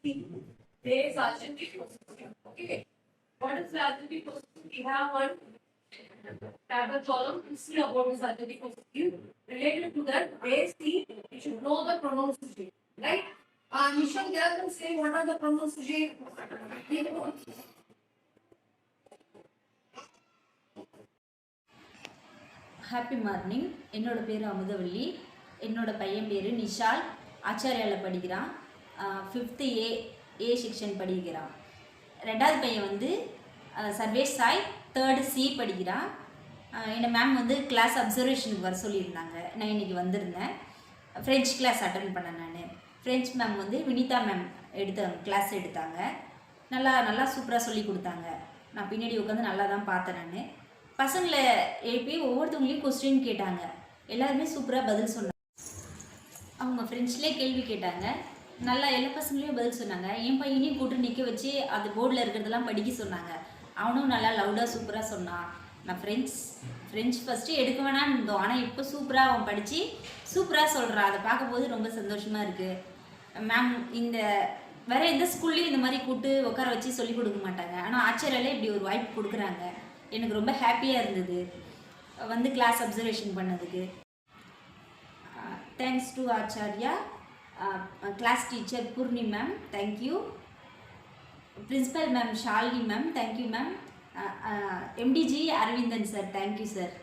There is adjective possessive. Okay. What is the adjective possessive? We have one tablet column to see about this adjective possessive. Related to that, base C, you should know the pronouns sujet. Right? Nishal, get them say what are the pronouns sujet? Happy morning. என்னோட பேர் அமுதவள்ளி. என்னோட பையன் பேர் நிஷால். ஆச்சாரியாவில் படிக்கிறான். 5th A section படிக்கிறான். ரெண்டாவது பையன் வந்து சர்வேஷ் சாய் 3rd C படிக்கிறான். என்னை மேம் வந்து கிளாஸ் அப்சர்வேஷனுக்கு வர சொல்லியிருந்தாங்க. நான் இன்றைக்கி வந்திருந்தேன். ஃப்ரெஞ்ச் கிளாஸ் அட்டன் பண்ணேன். நான் ஃப்ரெஞ்ச் மேம் வந்து வினிதா மேம் கிளாஸ் எடுத்தாங்க. நல்லா சூப்பராக சொல்லி கொடுத்தாங்க. நான் பின்னாடி உட்காந்து நல்லா தான் பார்த்தேன். நான் பசங்களை எழுப்பி ஒவ்வொருத்தவங்களையும் கொஸ்டின் கேட்டாங்க. எல்லாருமே சூப்பராக பதில் சொன்னாங்க. அவங்க ஃப்ரெண்ட்ஸ்லேயே கேள்வி கேட்டாங்க. நல்லா எல்லா பசங்களையும் பதில் சொன்னாங்க. என் பையனையும் கூட்டு நிற்க வச்சு அது போர்டில் இருக்கிறதெல்லாம் படிக்க சொன்னாங்க. அவனும் நல்லா லவுடாக சூப்பராக சொன்னான். நான் ஃப்ரெஞ்ச் ஃபஸ்ட்டு எடுக்க வேணான்னு இருந்தோம். ஆனால் இப்போ சூப்பராக அவன் படித்து சூப்பராக சொல்கிறான். அதை பார்க்கும்போது ரொம்ப சந்தோஷமாக இருக்குது. மேம் வேறு எந்த ஸ்கூல்லையும் இந்த மாதிரி கூப்பிட்டு உட்கார வச்சு சொல்லிக் கொடுக்க மாட்டாங்க. ஆனால் ஆச்சரியாலே இப்படி ஒரு வாய்ப்பு கொடுக்குறாங்க. எனக்கு ரொம்ப ஹாப்பியாக இருந்தது வந்து கிளாஸ் அப்சர்வேஷன் பண்ணதுக்கு. Thanks to Acharya, class teacher Poorni ma'am, thank you. Principal ma'am Shalini ma'am, thank you ma'am. MTG Aravindan sir, thank you sir.